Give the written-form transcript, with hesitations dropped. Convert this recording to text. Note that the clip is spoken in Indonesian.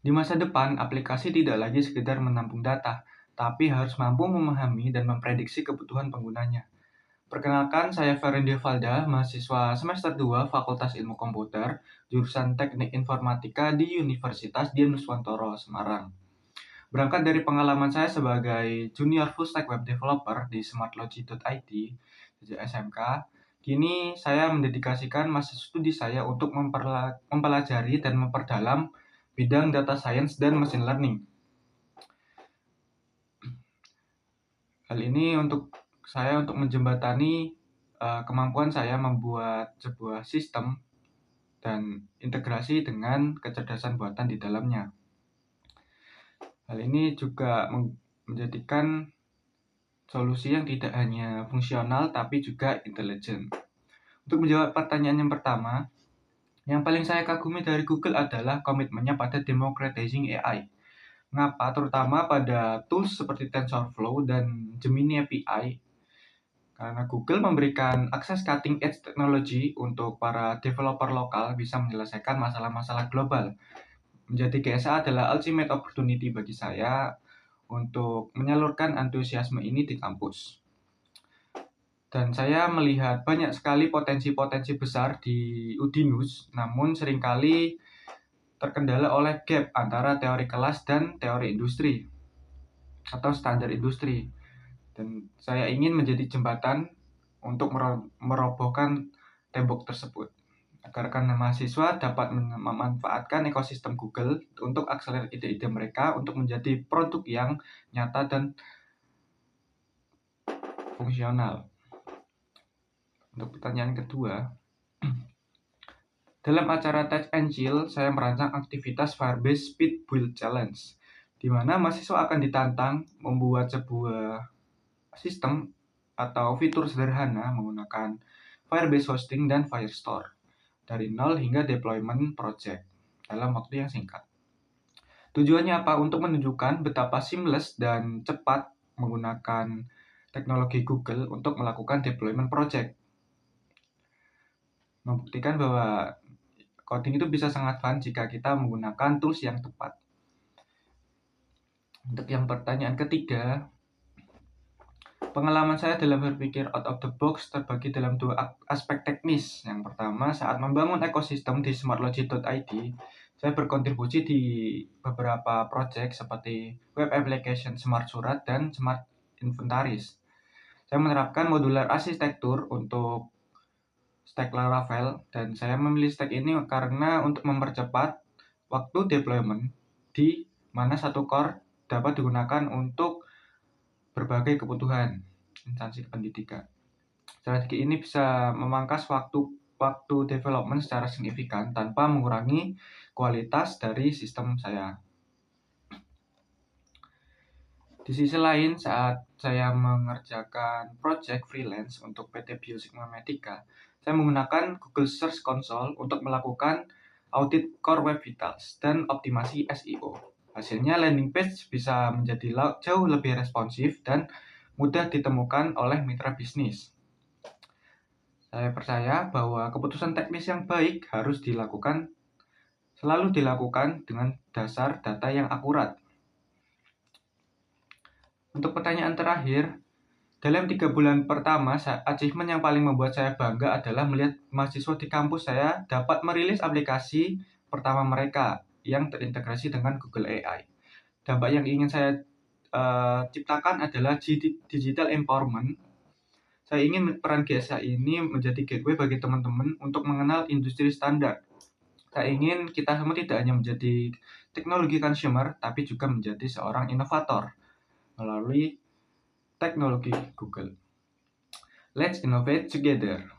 Di masa depan, aplikasi tidak lagi sekedar menampung data, tapi harus mampu memahami dan memprediksi kebutuhan penggunanya. Perkenalkan, saya Ferendio Valda, mahasiswa semester 2 Fakultas Ilmu Komputer, jurusan Teknik Informatika di Universitas Dian Nuswantoro, Semarang. Berangkat dari pengalaman saya sebagai junior full stack web developer di smartlogi.id, sejak SMK, kini saya mendedikasikan masa studi saya untuk mempelajari dan memperdalam bidang data science dan machine learning. Hal ini untuk menjembatani kemampuan saya membuat sebuah sistem dan integrasi dengan kecerdasan buatan di dalamnya. Hal ini juga menjadikan solusi yang tidak hanya fungsional tapi juga intelijen. Untuk menjawab pertanyaan yang pertama, yang paling saya kagumi dari Google adalah komitmennya pada democratizing AI. Mengapa? Terutama pada tools seperti TensorFlow dan Gemini API. Karena Google memberikan akses cutting edge teknologi untuk para developer lokal bisa menyelesaikan masalah-masalah global. Menjadi GSA adalah ultimate opportunity bagi saya untuk menyalurkan antusiasme ini di kampus. Dan saya melihat banyak sekali potensi-potensi besar di Udinus, namun seringkali terkendala oleh gap antara teori kelas dan teori industri atau standar industri. Dan saya ingin menjadi jembatan untuk merobohkan tembok tersebut agar mahasiswa dapat memanfaatkan ekosistem Google untuk akselerasi ide-ide mereka untuk menjadi produk yang nyata dan fungsional. Untuk pertanyaan kedua, dalam acara Tech and Chill, saya merancang aktivitas Firebase Speed Build Challenge, di mana mahasiswa akan ditantang membuat sebuah sistem atau fitur sederhana menggunakan Firebase Hosting dan Firestore dari nol hingga deployment project dalam waktu yang singkat. Tujuannya apa? Untuk menunjukkan betapa seamless dan cepat menggunakan teknologi Google untuk melakukan deployment project. Membuktikan bahwa coding itu bisa sangat fun jika kita menggunakan tools yang tepat. Untuk yang pertanyaan ketiga, pengalaman saya dalam berpikir out of the box terbagi dalam dua aspek teknis. Yang pertama, saat membangun ekosistem di smartlogi.id, saya berkontribusi di beberapa project seperti web application smart surat dan smart inventaris. Saya menerapkan modular arsitektur untuk stack Laravel, dan saya memilih stack ini karena untuk mempercepat waktu deployment di mana satu core dapat digunakan untuk berbagai kebutuhan instansi pendidikan. Strategi ini bisa memangkas waktu development secara signifikan tanpa mengurangi kualitas dari sistem saya. Di sisi lain, saat saya mengerjakan project freelance untuk PT Biosigma Medica, saya menggunakan Google Search Console untuk melakukan audit core web vitals dan optimasi SEO. Hasilnya landing page bisa menjadi jauh lebih responsif dan mudah ditemukan oleh mitra bisnis. Saya percaya bahwa keputusan teknis yang baik harus selalu dilakukan dengan dasar data yang akurat. Untuk pertanyaan terakhir, dalam 3 bulan pertama, achievement yang paling membuat saya bangga adalah melihat mahasiswa di kampus saya dapat merilis aplikasi pertama mereka yang terintegrasi dengan Google AI. Dampak yang ingin saya ciptakan adalah digital empowerment. Saya ingin peran GSA ini menjadi gateway bagi teman-teman untuk mengenal industri standar. Saya ingin kita semua tidak hanya menjadi teknologi consumer, tapi juga menjadi seorang inovator melalui teknologi Google. Let's innovate together.